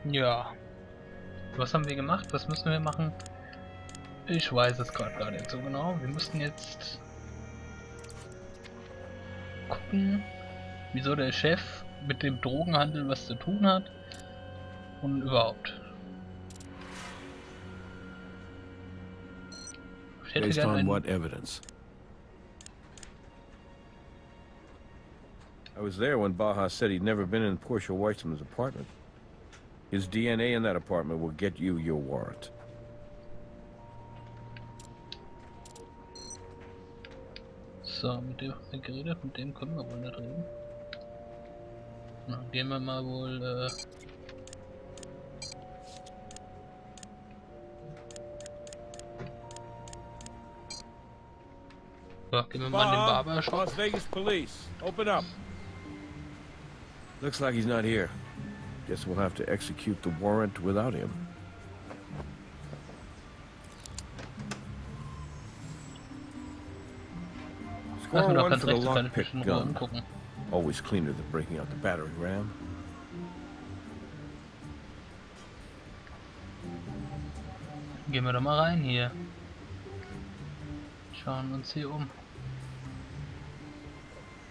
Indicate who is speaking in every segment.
Speaker 1: Ja. Was haben wir gemacht? Was müssen wir machen? Ich weiß es gerade gar nicht so genau. Wir müssen jetzt gucken, wieso der Chef mit dem Drogenhandel was zu tun hat und überhaupt. Ich hätte
Speaker 2: Based
Speaker 1: gerne
Speaker 2: on
Speaker 1: einen...
Speaker 2: what evidence? I was there when Baja said he'd never been in Portia Weissman's apartment. His DNA in that apartment will get you your warrant.
Speaker 1: So, mit dem haben wir geredet, mit dem können wir wohl nicht reden. Na, gehen wir mal wohl, so, gehen wir mal in den Barbershop.
Speaker 2: Las Vegas police, open up. Looks like he's not here. Guess we'll have to execute the warrant without him.
Speaker 1: Lass
Speaker 2: Score
Speaker 1: mir doch
Speaker 2: one
Speaker 1: ganz
Speaker 2: for the
Speaker 1: rechts kann ich mich
Speaker 2: lockpick
Speaker 1: in Ruhe
Speaker 2: gun.
Speaker 1: angucken.
Speaker 2: Always cleaner than breaking out the battering ram.
Speaker 1: Gehen wir doch mal rein hier. Schauen uns hier um.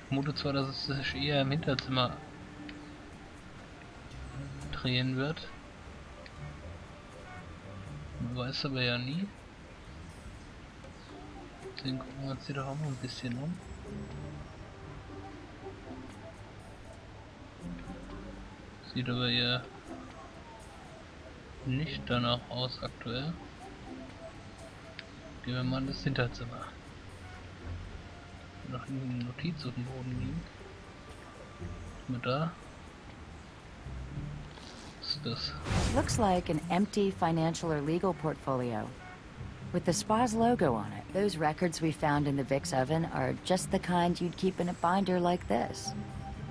Speaker 1: Ich vermute zwar, dass es sich eher im Hinterzimmer drehen wird. Man weiß aber ja nie. Deswegen gucken wir uns hier doch auch mal ein bisschen um. Sieht aber eher nicht danach aus aktuell. Gehen wir mal in das Hinterzimmer. Noch eine Notiz auf dem Boden liegen. Mit da. Was ist das?
Speaker 3: Looks like an empty financial or legal portfolio. With the spa's logo on it. Those records we found in the Vic's oven are just the kind you'd keep in a binder like this.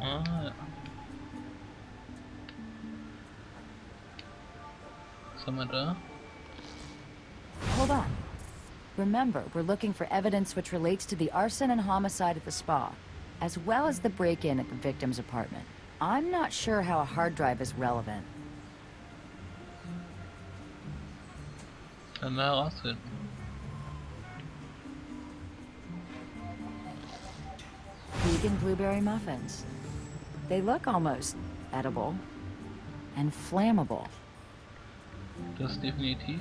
Speaker 1: Ah, ja. Was haben wir da?
Speaker 3: Hold on. Remember, we're looking for evidence which relates to the arson and homicide at the spa, as well as the break-in at the victim's apartment. I'm not sure how a hard drive is relevant.
Speaker 1: Können wir herausfinden.
Speaker 3: Vegan blueberry muffins. They look almost edible and flammable.
Speaker 1: Das definitiv.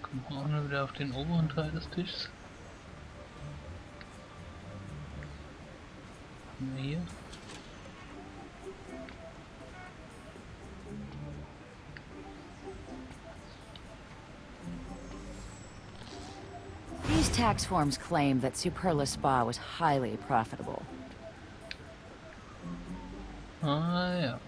Speaker 1: Kommen wir auch noch wieder auf den oberen Teil des Tisches. Hier.
Speaker 3: These tax forms claim that Superla Spa was highly profitable.
Speaker 1: Ah ja.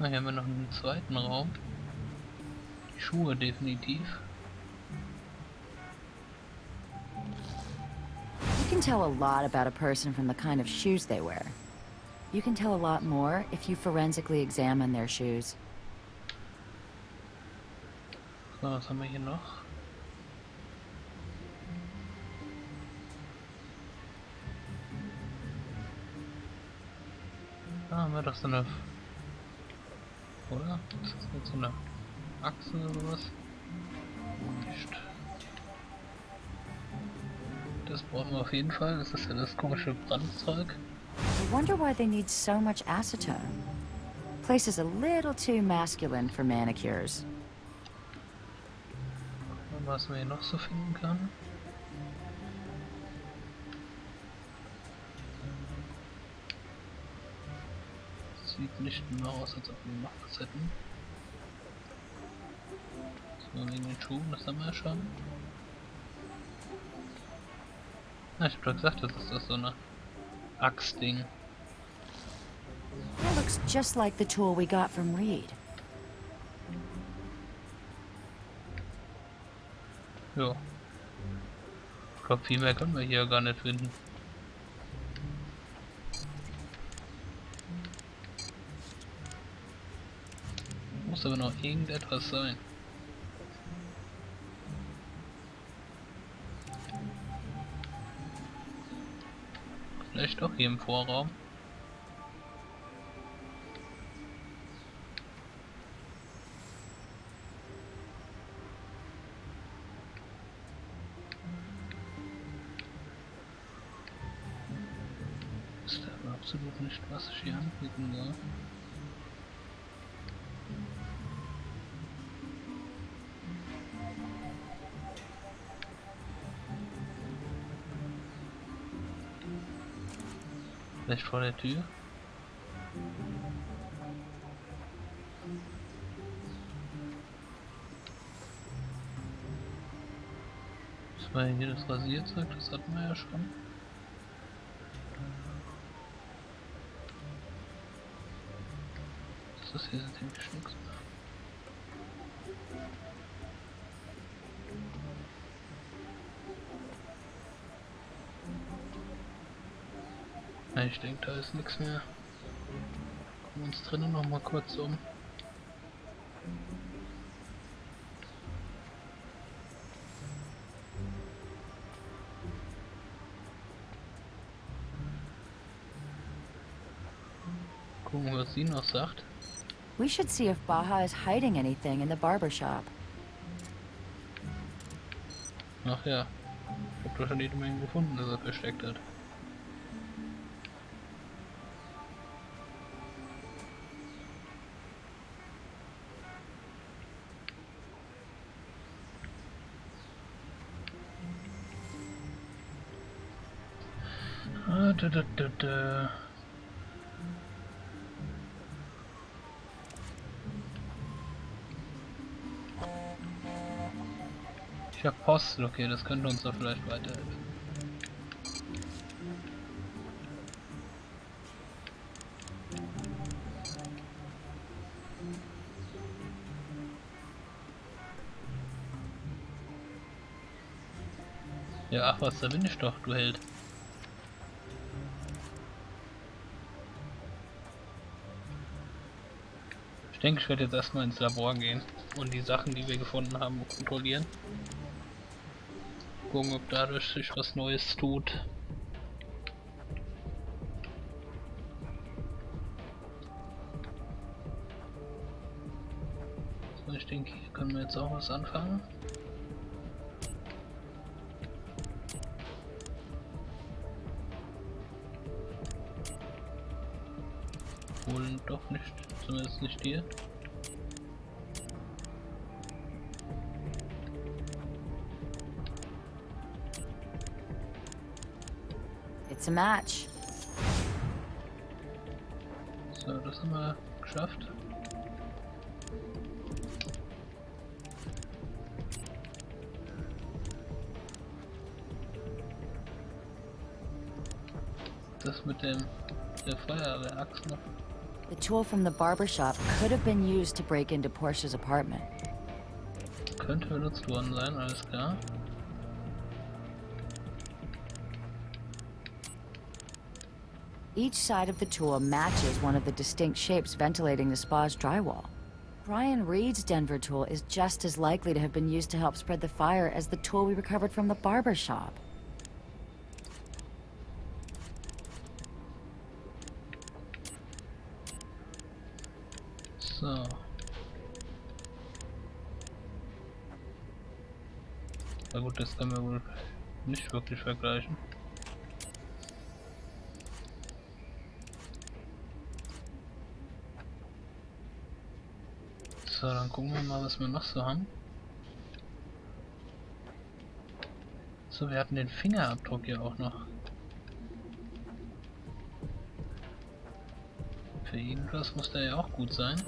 Speaker 1: Na, hier haben wir noch einen zweiten Raum. Die Schuhe definitiv.
Speaker 3: You can tell a lot about a person from the kind of shoes they wear. You can tell a lot more if you forensically examine their shoes.
Speaker 1: So, was haben wir hier noch? Da haben wir doch so eine... Oder? Ist das jetzt so eine Achse oder was? Nicht. Das brauchen wir auf jeden Fall. Das ist ja das komische Brandzeug.
Speaker 3: I wonder why they need so much acetone. Place is a little too masculine for manicures.
Speaker 1: Und was man hier noch so finden kann. Sieht nicht mehr aus, als ob wir noch was hätten. So, wegen den Schuhen, das haben wir ja schon. Na, ich hab doch gesagt, das ist das so eine Axt-Ding.
Speaker 3: That looks just like the tool we got from Reed.
Speaker 1: Jo. Ich glaube, viel mehr können wir hier gar nicht finden. Muss aber noch irgendetwas sein. Vielleicht doch hier im Vorraum. Ist aber absolut nicht, was ich hier anbieten soll. Vielleicht vor der Tür? Das war hier das Rasierzeug, das hatten wir ja schon. Das hier ist nämlich nichts mehr. Ich denke, da ist nichts mehr. Gucken wir uns drinnen noch mal kurz um. Gucken, was sie noch sagt.
Speaker 3: We should see if Baja is hiding anything in the barber shop.
Speaker 1: Ach ja. Ich hab doch schon jede Menge gefunden, dass er versteckt hat. Ich hab Post, okay, das könnte uns da vielleicht weiterhelfen. Ja, ach was, da bin ich doch, du Held. Ich denke, ich werde jetzt erstmal ins Labor gehen und die Sachen, die wir gefunden haben, kontrollieren. Gucken, ob dadurch sich was Neues tut. So, ich denke, hier können wir jetzt auch was anfangen. Wohl doch nicht, zumindest nicht hier.
Speaker 3: It's a match.
Speaker 1: So, das haben wir geschafft. Das mit der Feuerwehrachs noch.
Speaker 3: The tool from the barber shop could have been used to break into Portia's apartment.
Speaker 1: Könnte benutzt worden sein, alles klar.
Speaker 3: Each side of the tool matches one of the distinct shapes ventilating the spa's drywall. Brian Reed's Denver tool is just as likely to have been used to help spread the fire as the tool we recovered from the barber shop.
Speaker 1: So. Na gut, das können wir wohl nicht wirklich vergleichen. So, dann gucken wir mal, was wir noch so haben. So, wir hatten den Fingerabdruck hier auch noch. Für irgendwas muss der ja auch gut sein.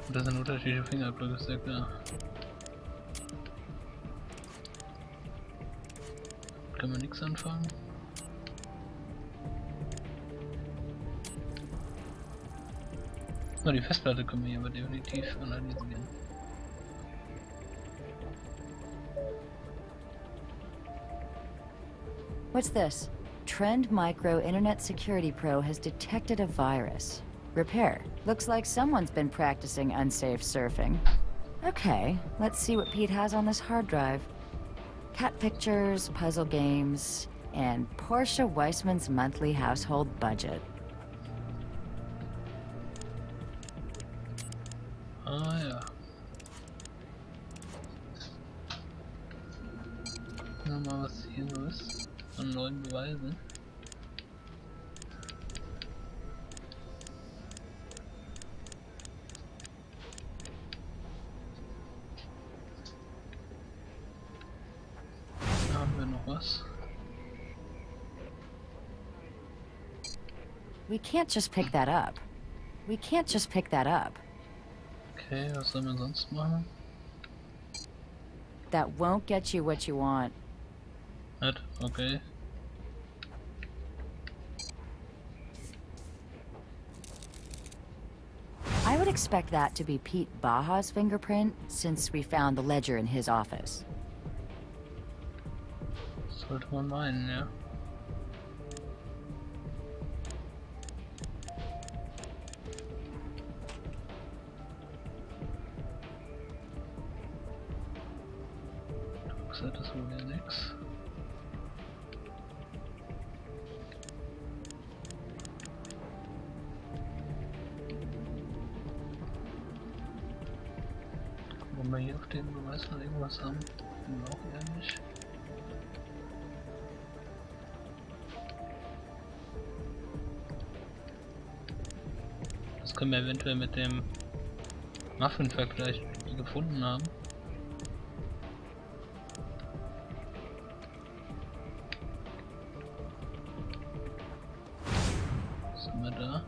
Speaker 1: Und das sind unterschiedliche Fingerabdrücke, ist ja klar. Können wir nichts anfangen. Na, die Festplatte können wir hier aber definitiv analysieren.
Speaker 3: What's this? Trend Micro Internet Security Pro has detected a virus. Repair. Looks like someone's been practicing unsafe surfing. Okay, let's see what Pete has on this hard drive. Cat pictures, puzzle games, and Portia Weissman's monthly household budget.
Speaker 1: Ah ja. Gucken wir mal, was hier so ist. An neuen Beweisen. Da haben wir noch was.
Speaker 3: We can't just pick that up. We can't just pick that up.
Speaker 1: Okay, was soll man sonst machen?
Speaker 3: That won't get you what you want.
Speaker 1: Nett, okay.
Speaker 3: I would expect that to be Pete Baja's fingerprint, since we found the ledger in his office.
Speaker 1: Sollte man meinen, ja. Das ist wohl ja nix. Wenn wir hier auf dem Beweis noch irgendwas haben, auch eher nicht. Das können wir eventuell mit dem Muffin-Vergleich gefunden haben. Was haben wir da?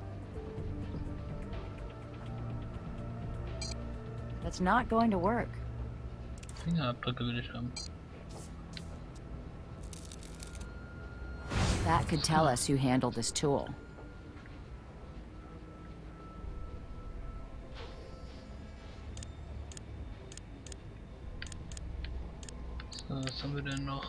Speaker 3: That's not going to work.
Speaker 1: Fingerabdrücke will ich haben.
Speaker 3: That could tell us who handled this tool.
Speaker 1: So, was haben wir denn noch?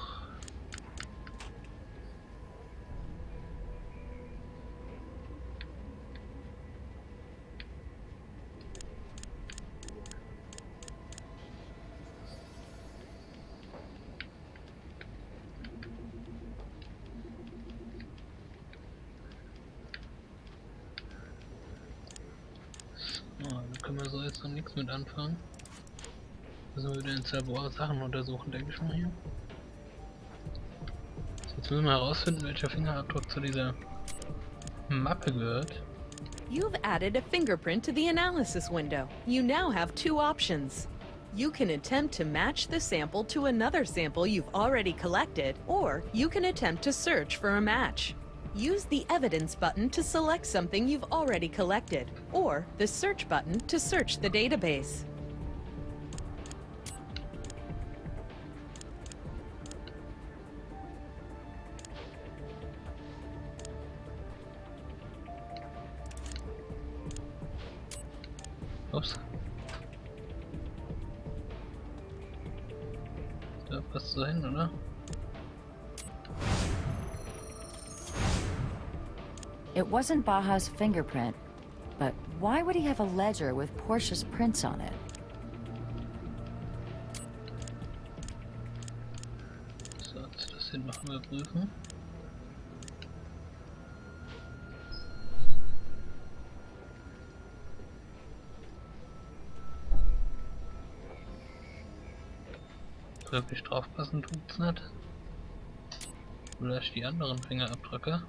Speaker 1: Da können wir so jetzt noch nichts mit anfangen. Müssen wir wieder ins Labor Sachen untersuchen, denke ich mal hier. So, jetzt müssen wir herausfinden, welcher Fingerabdruck zu dieser Mappe gehört.
Speaker 4: You've added a fingerprint to the analysis window. You now have two options. You can attempt to match the sample to another sample you've already collected, or you can attempt to search for a match. Use the Evidence button to select something you've already collected, or the Search button to search the database.
Speaker 1: Ups. Da passt so hin, oder?
Speaker 3: It wasn't Baja's fingerprint, but why would he have a ledger with Portia's prints on it?
Speaker 1: So, jetzt das hier noch überprüfen. Wirklich draufpassen tut's nicht. Vielleicht die anderen Fingerabdrücke.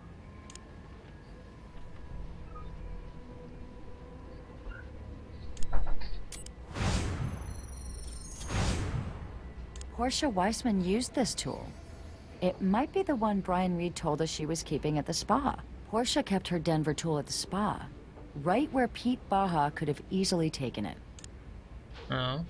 Speaker 3: Portia Weissman used this tool. It might be the one Brian Reed told us she was keeping at the spa. Portia kept her Denver tool at the spa, right where Pete Baja could have easily taken it.
Speaker 1: Ja.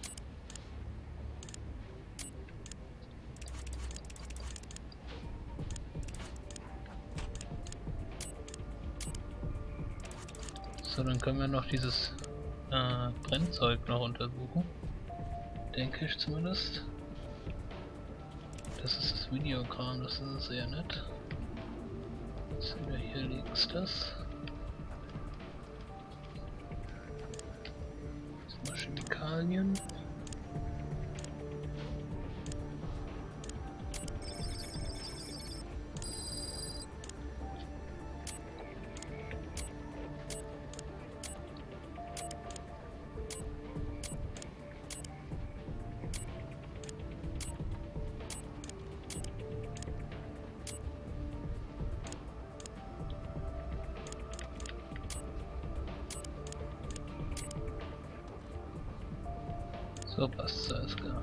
Speaker 1: So, dann können wir noch dieses Brennzeug noch untersuchen. Denke ich zumindest. Das ist das Videokram, das ist sehr nett. Sehen wir hier links das. Das mal Chemikalien. So passt alles klar.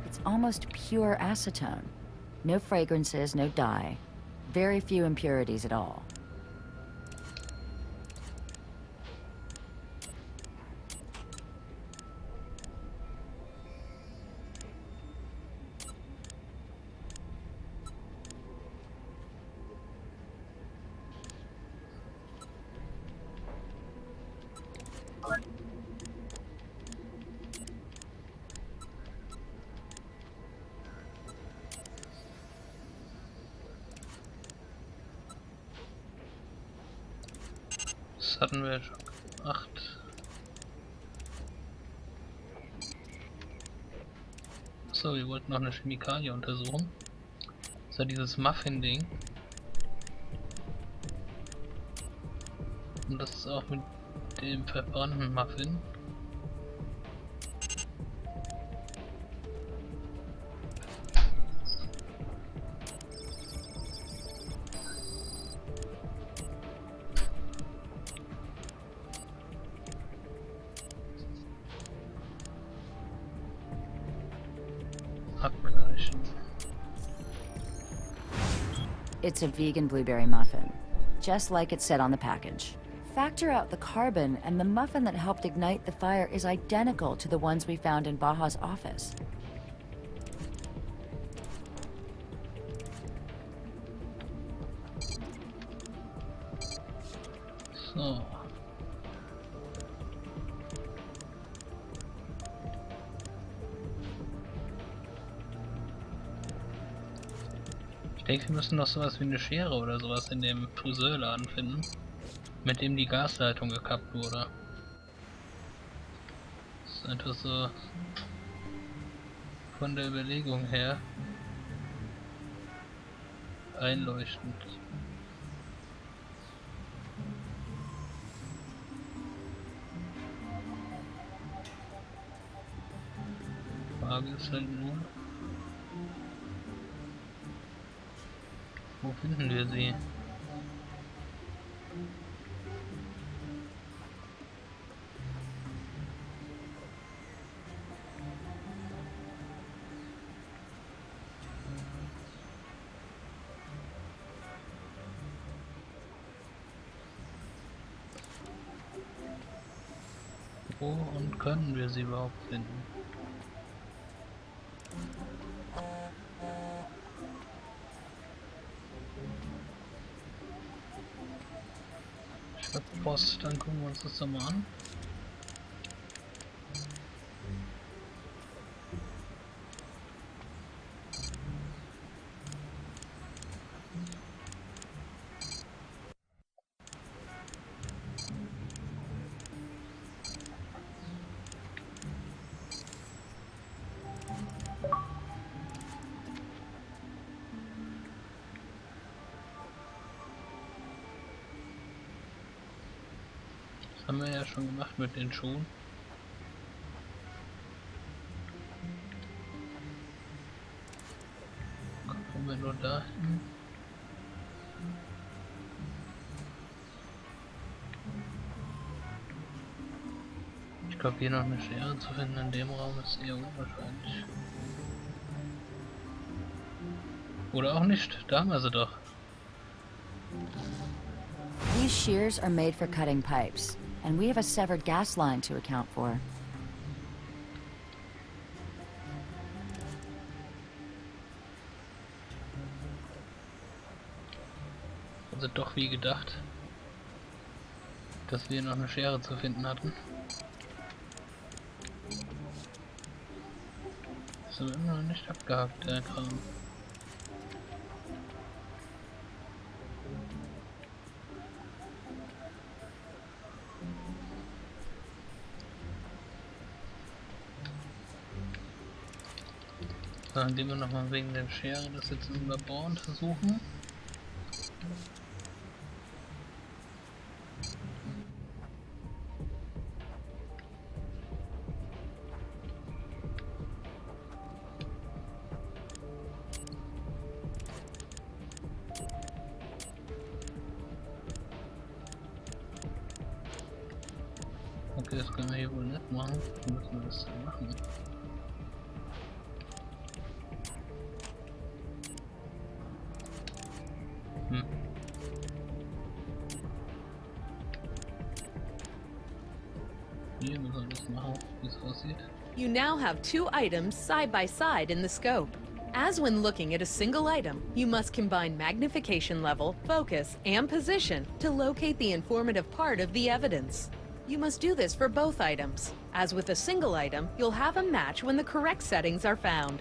Speaker 3: It's almost pure acetone. No fragrances, no dye. Very few impurities at all.
Speaker 1: Das hatten wir schon gemacht. So, wir wollten noch eine Chemikalie untersuchen. Das ist ja dieses Muffin-Ding. Und das ist auch mit dem verbrannten Muffin. Abgleichen.
Speaker 3: It's a vegan blueberry muffin, just like it said on the package. Factor out the carbon, and the muffin that helped ignite the fire is identical to the ones we found in Baja's office.
Speaker 1: So. Ich denke, wir müssen noch sowas wie eine Schere oder sowas in dem Friseurladen finden, mit dem die Gasleitung gekappt wurde. Das ist einfach so von der Überlegung her einleuchtend. Frage ist halt nur, wo finden wir sie? Wo und können wir sie überhaupt finden? Ich hab Post, dann gucken wir uns das doch mal an. Das haben wir ja schon gemacht mit den Schuhen. Kommen wir nur dahin. Ich glaube, hier noch eine Schere zu finden in dem Raum ist eher unwahrscheinlich. Oder auch nicht, da haben wir sie doch.
Speaker 3: These shears are made for cutting pipes, and we have a severed gas line to account for.
Speaker 1: Also doch wie gedacht, dass wir noch eine Schere zu finden hatten. ist aber immer noch nicht abgehakt, der Kram. Dann gehen wir nochmal wegen der Schere das jetzt im Labor untersuchen. Okay, das können wir hier wohl nicht machen. Wie müssen wir das denn machen? Hier müssen wir das machen, wie es aussieht.
Speaker 4: You now have 2 items side by side in the scope. As when looking at a single item, you must combine magnification level, focus, and position to locate the informative part of the evidence. You must do this for both items. As with a single item, you'll have a match when the correct settings are found.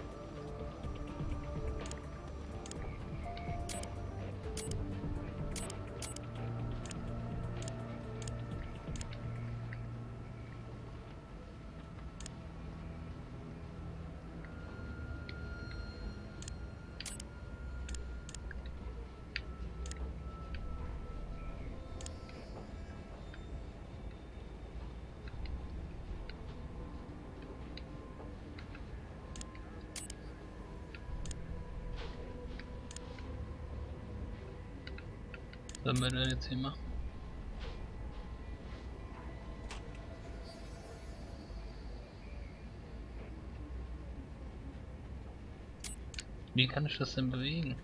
Speaker 1: Sollen wir das jetzt hier machen? Wie kann ich das denn bewegen?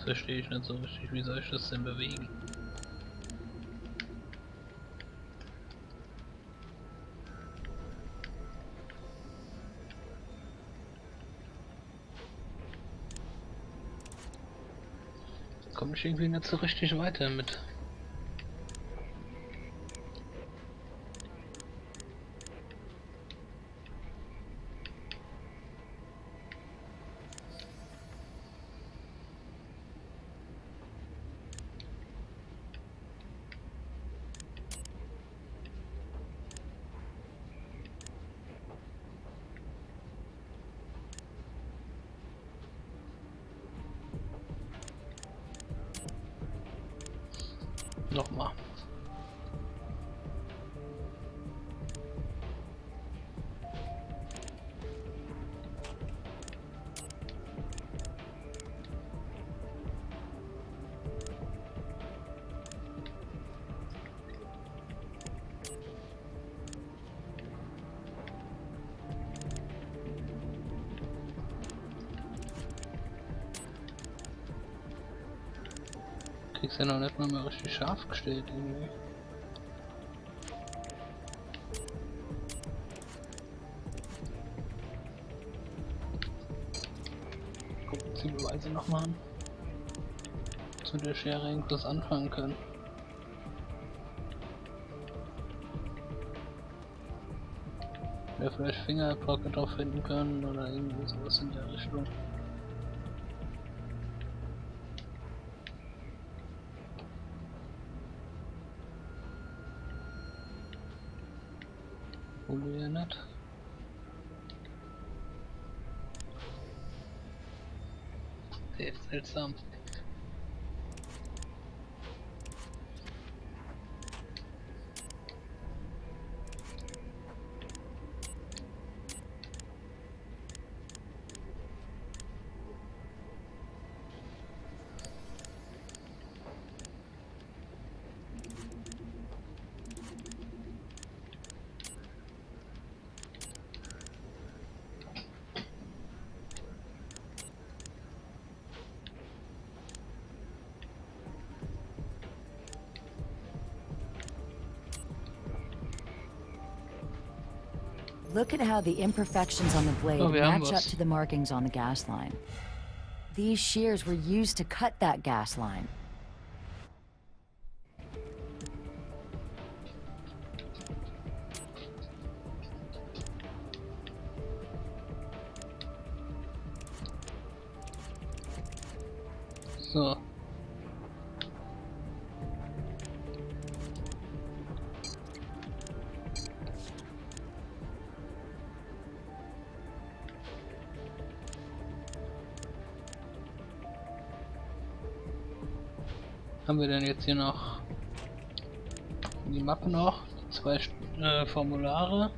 Speaker 1: Das verstehe ich nicht so richtig. Wie soll ich das denn bewegen? Komme ich irgendwie nicht so richtig weiter mit. Nochmal. Kriegst ja noch nicht mal mehr richtig scharf gestellt irgendwie. Gucken Sie die Beweise nochmal an. Zu der Schere irgendwas anfangen können. Wir vielleicht Fingerabdrücke drauf finden können oder irgendwie sowas in der Richtung. Folie ja nicht. Sehr seltsam.
Speaker 3: Look at how the imperfections on the blade
Speaker 1: Oh, wir haben
Speaker 3: match up
Speaker 1: was.
Speaker 3: to the markings on the gas line. These shears were used to cut that gas line.
Speaker 1: So. Haben wir denn jetzt hier noch die Mappe noch? Die zwei Formulare.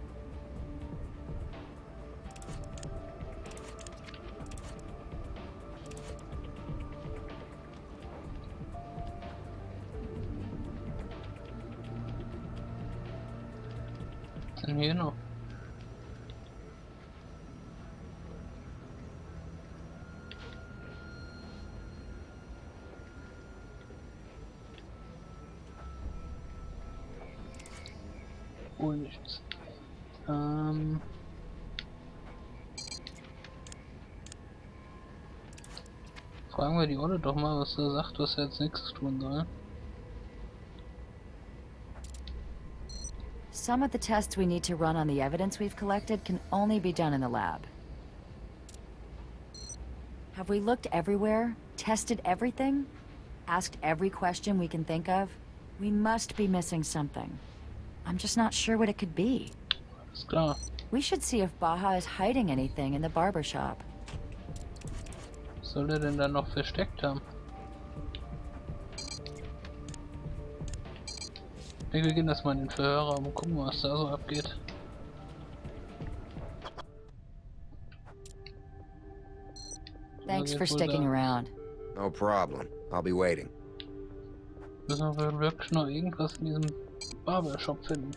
Speaker 1: Was ist denn hier noch? Wohl nichts. Fragen wir die Olle doch mal, was er sagt, was er jetzt nichts tun soll.
Speaker 3: Some of the tests we need to run on the evidence we've collected can only be done in the lab. Have we looked everywhere? Tested everything? Asked every question we can think of? We must be missing something. I'm just not sure what it could be.
Speaker 1: Alles klar.
Speaker 3: We should see if Baja is hiding anything in the barber shop.
Speaker 1: Was soll er denn da noch versteckt haben? Ich denke, wir gehen das mal in den Verhörraum und gucken, was da so abgeht.
Speaker 3: Thanks
Speaker 1: geht
Speaker 3: for
Speaker 1: wohl
Speaker 3: sticking
Speaker 1: da.
Speaker 3: around.
Speaker 5: No problem. I'll be waiting.
Speaker 1: Müssen wir wirklich noch irgendwas in diesem Barbershop finden.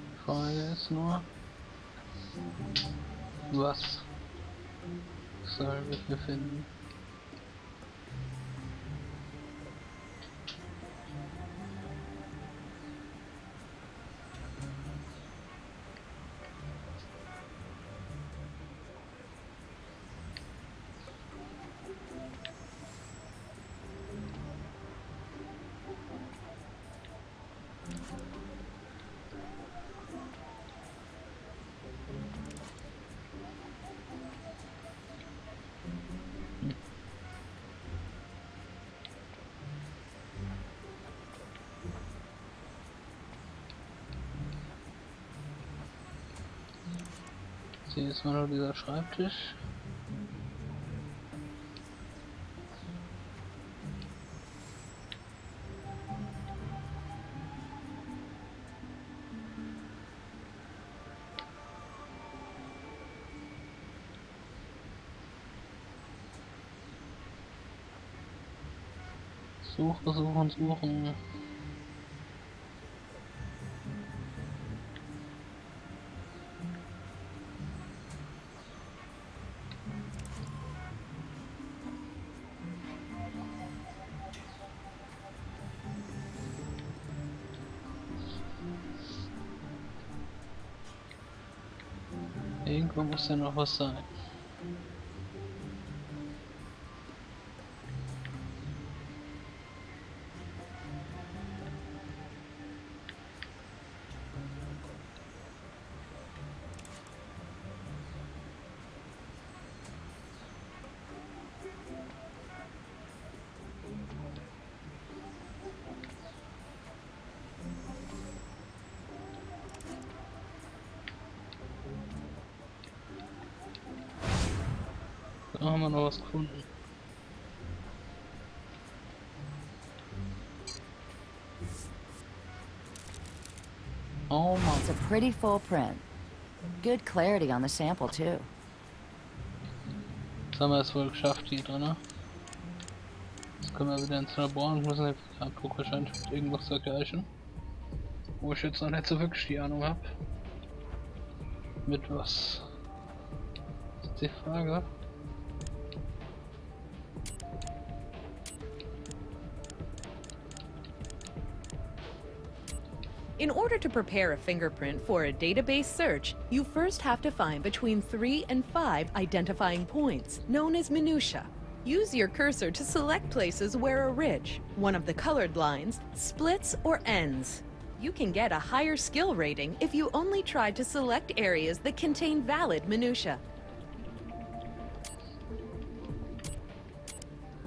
Speaker 1: Die Frage ist nur, was sollen wir hier finden? Hier ist mal nur dieser Schreibtisch. Suchen. Irgendwo muss ja noch was sein. Da haben wir noch was gefunden. Oh Mann.
Speaker 3: It's a pretty full print. Good clarity on the sample, too.
Speaker 1: Jetzt haben wir es wohl geschafft hier drin. Jetzt können wir wieder ins Labor und müssen den Abdruck wahrscheinlich mit irgendwas vergleichen. Wo ich jetzt noch nicht so wirklich die Ahnung habe. Mit was? Das ist die Frage.
Speaker 4: In order to prepare a fingerprint for a database search, you first have to find between 3 and 5 identifying points, known as minutia. Use your cursor to select places where a ridge, one of the colored lines, splits or ends. You can get a higher skill rating if you only try to select areas that contain valid minutia.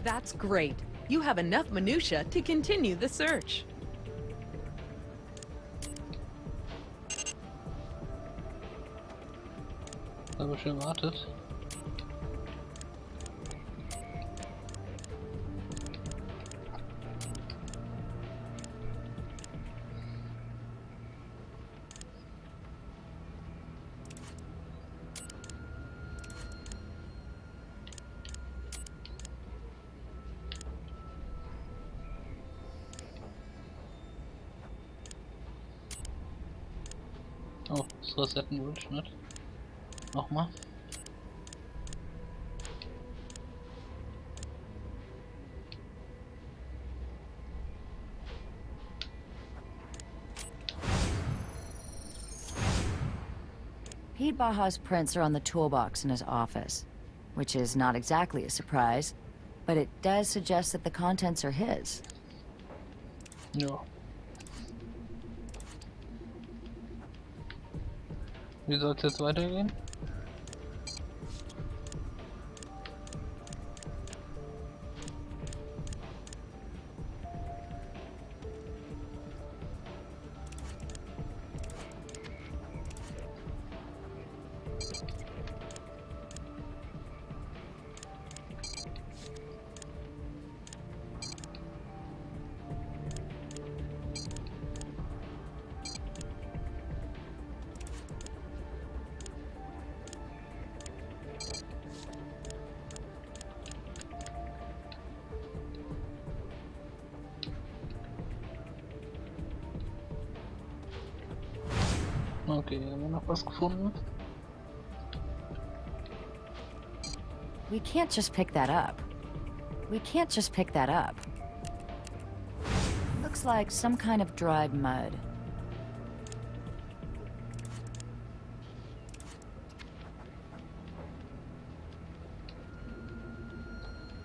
Speaker 4: That's great. You have enough minutia to continue the search.
Speaker 1: Habe ich erwartet. Oh, das Resetten wollte ich nicht. Nochmal.
Speaker 3: Pete Baja's prints are on the toolbox in his office, which is not exactly a surprise, but it does suggest that the contents are his.
Speaker 1: Ja. Wie soll es jetzt weitergehen? Okay, haben wir noch was gefunden?
Speaker 3: We can't just pick that up. We can't just pick that up. Looks like some kind of dried mud.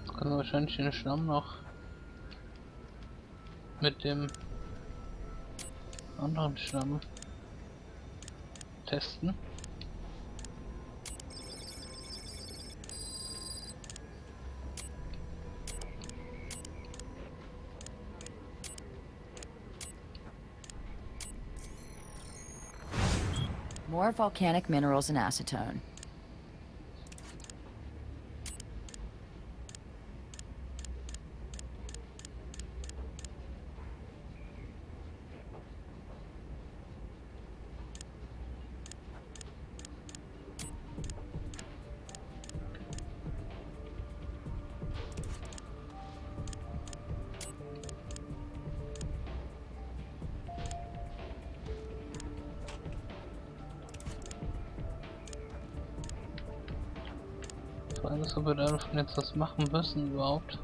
Speaker 1: Jetzt können wir wahrscheinlich den Stamm noch mit dem anderen Stamm testen.
Speaker 3: More volcanic minerals and acetone. Alles, ob wir davon jetzt was machen müssen überhaupt.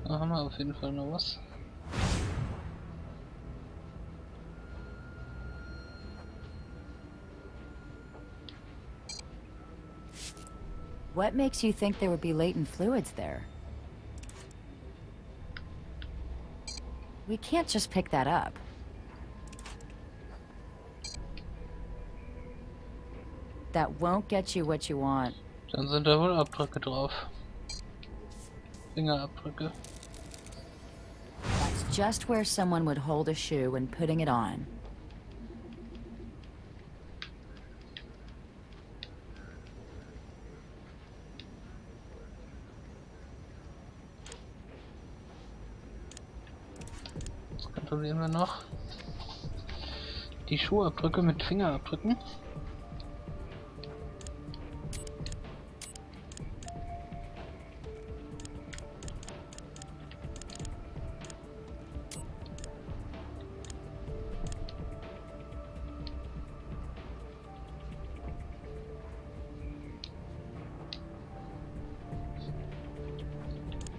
Speaker 3: Da haben wir auf jeden Fall noch was. What makes you think there would be latent fluids there? We can't just pick that up. That won't get you what you want.
Speaker 1: Dann sind da wohl Abdrücke drauf. Fingerabdrücke.
Speaker 3: That's just where someone would hold a shoe when putting it on.
Speaker 1: Jetzt kontrollieren wir noch die Schuhabdrücke mit Fingerabdrücken.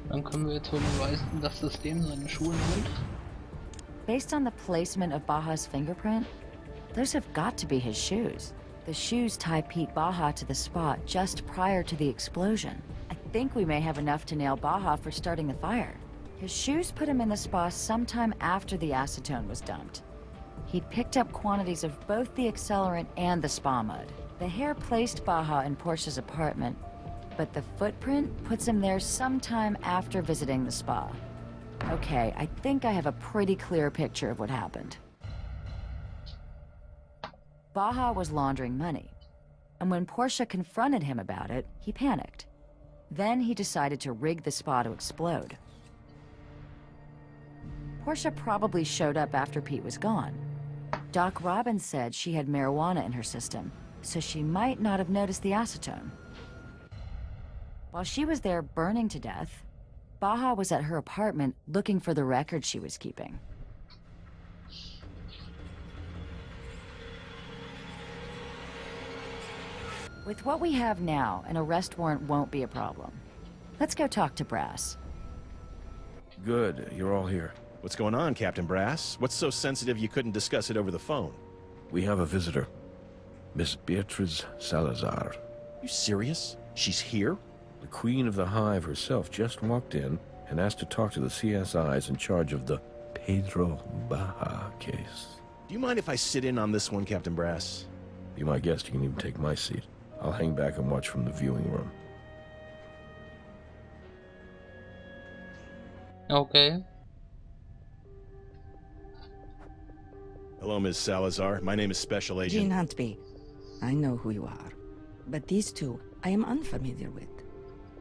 Speaker 1: Dann können wir jetzt wohl beweisen, dass das dem seine Schuhe sind.
Speaker 3: Based on the placement of Baja's fingerprint, those have got to be his shoes. The shoes tie Pete Baja to the spot just prior to the explosion. I think we may have enough to nail Baja for starting the fire. His shoes put him in the spa sometime after the acetone was dumped. He'd picked up quantities of both the accelerant and the spa mud. The hair placed Baja in Portia's apartment, but the footprint puts him there sometime after visiting the spa. Okay, I think I have a pretty clear picture of what happened. Baja was laundering money, and when Portia confronted him about it, he panicked. Then he decided to rig the spa to explode. Portia probably showed up after Pete was gone. Doc Robbins said she had marijuana in her system, so she might not have noticed the acetone. While she was there burning to death, Baja was at her apartment looking for the record she was keeping. With what we have now, an arrest warrant won't be a problem. Let's go talk to Brass.
Speaker 2: Good, you're all here.
Speaker 6: What's going on, Captain Brass? What's so sensitive you couldn't discuss it over the phone?
Speaker 2: We have a visitor. Miss Beatriz Salazar.
Speaker 6: You serious? She's here?
Speaker 2: The Queen of the Hive herself just walked in and asked to talk to the CSIs in charge of the Pedro Baja case.
Speaker 6: Do you mind if I sit in on this one, Captain Brass?
Speaker 2: Be my guest, you can even take my seat. I'll hang back and watch from the viewing room.
Speaker 1: Okay.
Speaker 6: Hello, Ms. Salazar. My name is Special Agent...
Speaker 7: Gene Huntby. I know who you are. But these two, I am unfamiliar with.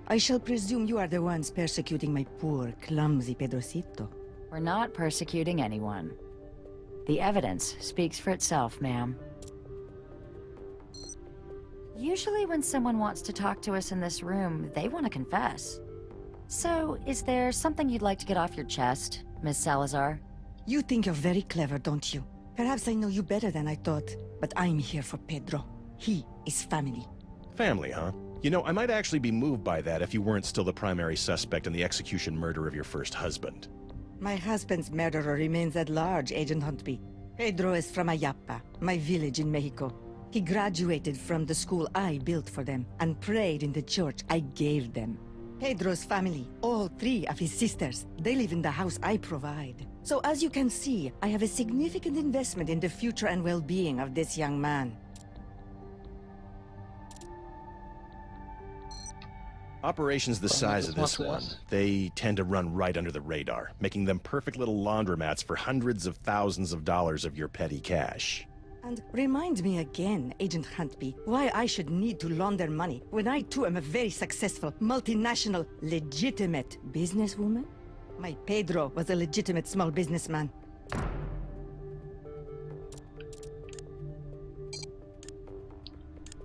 Speaker 7: I shall presume you are the ones persecuting my poor, clumsy Pedrocito.
Speaker 3: We're not persecuting anyone. The evidence speaks for itself, ma'am. Usually when someone wants to talk to us in this room, they want to confess. So, is there something you'd like to get off your chest, Miss Salazar?
Speaker 7: You think you're very clever, don't you? Perhaps I know you better than I thought, but I'm here for Pedro. He is family.
Speaker 6: Family, huh? You know, I might actually be moved by that if you weren't still the primary suspect in the execution murder of your first husband.
Speaker 7: My husband's murderer remains at large, Agent Huntby. Pedro is from Ayapa, my village in Mexico. He graduated from the school I built for them and prayed in the church I gave them. Pedro's family, all three of his sisters, they live in the house I provide. So as you can see, I have a significant investment in the future and well-being of this young man.
Speaker 6: Operations the size of this one, they tend to run right under the radar, making them perfect little laundromats for hundreds of thousands of dollars of your petty cash.
Speaker 7: And remind me again, Agent Huntby, why I should need to launder money when I too am a very successful, multinational, legitimate businesswoman? My Pedro was a legitimate small businessman.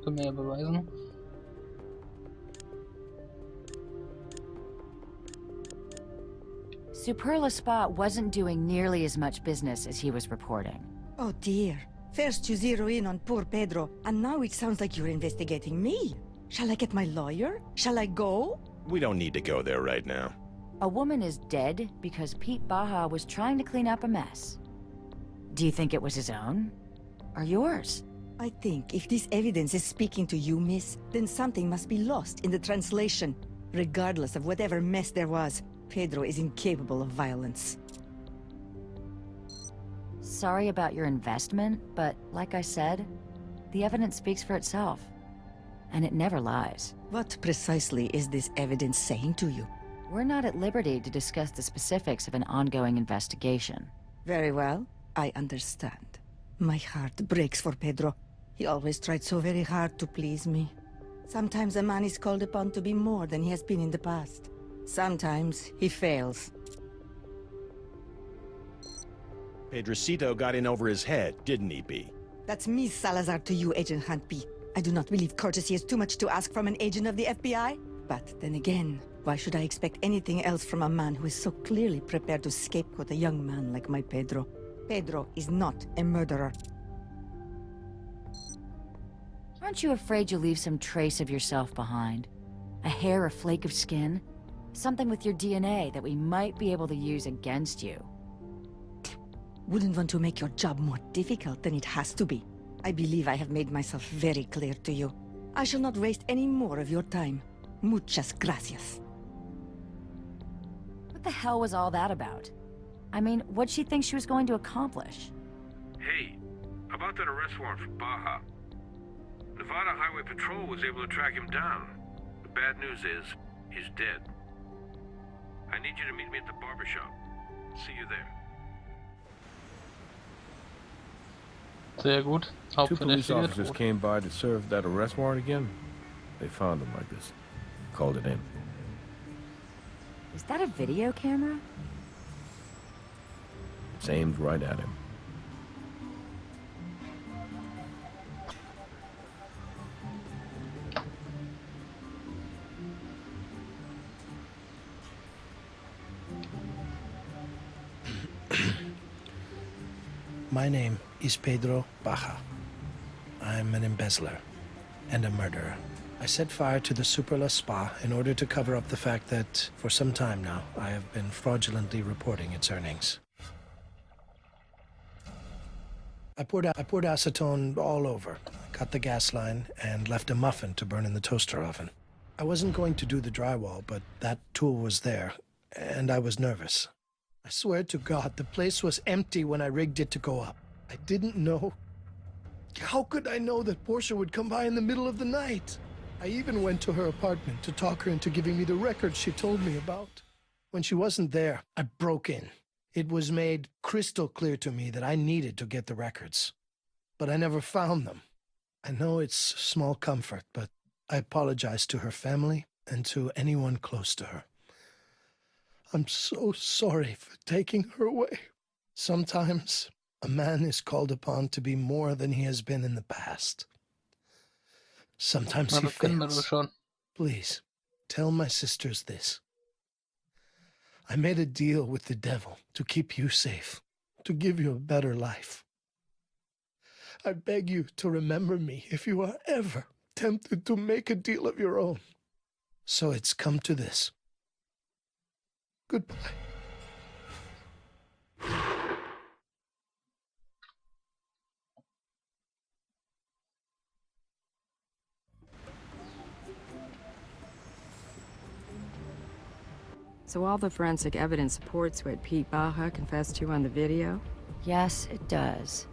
Speaker 1: Können wir ja beweisen.
Speaker 3: Superla Spa wasn't doing nearly as much business as he was reporting.
Speaker 7: Oh dear. First you zero in on poor Pedro, and now it sounds like you're investigating me. Shall I get my lawyer? Shall I go?
Speaker 6: We don't need to go there right now.
Speaker 3: A woman is dead because Pete Baja was trying to clean up a mess. Do you think it was his own? Or yours?
Speaker 7: I think if this evidence is speaking to you, miss, then something must be lost in the translation. Regardless of whatever mess there was, Pedro is incapable of violence.
Speaker 3: Sorry about your investment, but like I said, the evidence speaks for itself. And it never lies.
Speaker 7: What precisely is this evidence saying to you?
Speaker 3: We're not at liberty to discuss the specifics of an ongoing investigation.
Speaker 7: Very well, I understand. My heart breaks for Pedro. He always tried so very hard to please me. Sometimes a man is called upon to be more than he has been in the past. Sometimes he fails.
Speaker 6: Pedrocito got in over his head, didn't he, B?
Speaker 7: That's me, Salazar, to you, Agent Huntby. I do not believe courtesy is too much to ask from an agent of the FBI. But then again, why should I expect anything else from a man who is so clearly prepared to scapegoat a young man like my Pedro? Pedro is not a murderer.
Speaker 3: Aren't you afraid you'll leave some trace of yourself behind? A hair or flake of skin? Something with your DNA that we might be able to use against you.
Speaker 7: Wouldn't want to make your job more difficult than it has to be. I believe I have made myself very clear to you. I shall not waste any more of your time. Muchas gracias.
Speaker 3: What the hell was all that about? I mean, what'd she think she was going to accomplish?
Speaker 8: Hey, about that arrest warrant for Baja. Nevada Highway Patrol was able to track him down. The bad news is, he's dead. I need you to meet me at the barbershop. See you there.
Speaker 1: Sehr gut.
Speaker 2: Two police officers came by to serve that arrest warrant again. They found him like this. Called it in.
Speaker 3: Is that a video camera?
Speaker 2: It's aimed right at him.
Speaker 9: My name is Pedro Baja. I'm an embezzler and a murderer. I set fire to the Superla Spa in order to cover up the fact that, for some time now, I have been fraudulently reporting its earnings. I poured acetone all over, cut the gas line, and left a muffin to burn in the toaster oven. I wasn't going to do the drywall, but that tool was there, and I was nervous. I swear to God, the place was empty when I rigged it to go up. I didn't know. How could I know that Portia would come by in the middle of the night? I even went to her apartment to talk her into giving me the records she told me about. When she wasn't there, I broke in. It was made crystal clear to me that I needed to get the records. But I never found them. I know it's small comfort, but I apologize to her family and to anyone close to her. I'm so sorry for taking her away. Sometimes a man is called upon to be more than he has been in the past. Sometimes he fails. Please, tell my sisters this. I made a deal with the devil to keep you safe, to give you a better life. I beg you to remember me if you are ever tempted to make a deal of your own. So it's come to this. Goodbye.
Speaker 10: So all the forensic evidence supports what Pete Baja confessed to on the video?
Speaker 3: Yes, it does.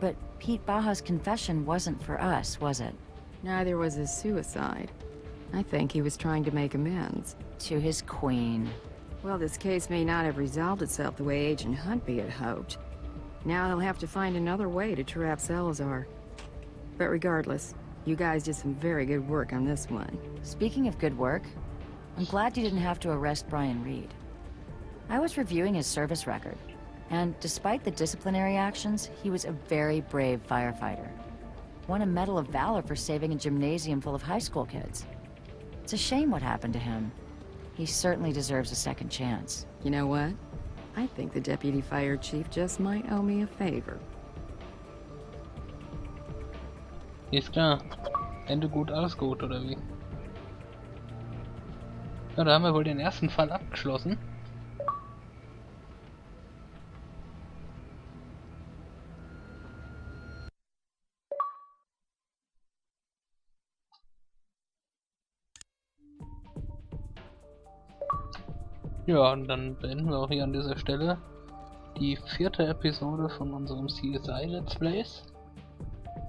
Speaker 3: But Pete Baja's confession wasn't for us, was it?
Speaker 10: Neither was his suicide. I think he was trying to make amends.
Speaker 3: To his queen.
Speaker 10: Well, this case may not have resolved itself the way Agent Huntby had hoped. Now they'll have to find another way to trap Salazar. But regardless, you guys did some very good work on this one.
Speaker 3: Speaking of good work, I'm glad you didn't have to arrest Brian Reed. I was reviewing his service record, and despite the disciplinary actions, he was a very brave firefighter. Won a Medal of Valor for saving a gymnasium full of high school kids. It's a shame what happened to him. He certainly deserves a second chance.
Speaker 10: You know what? I think the deputy fire chief just might owe me a favor.
Speaker 1: Ist klar. Ende gut, alles gut, oder wie? Ja, da haben wir wohl den ersten Fall abgeschlossen. Ja, und dann beenden wir auch hier an dieser Stelle die 4. Episode von unserem CSI Let's Plays.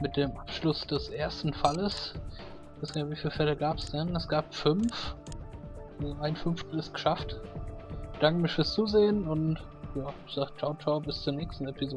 Speaker 1: Mit dem Abschluss des ersten Falles. Ich weiß gar nicht, wie viele Fälle gab es denn? Es gab 5. Also 1/5 ist geschafft. Ich bedanke mich fürs Zusehen und ja, ich sag ciao ciao, bis zur nächsten Episode.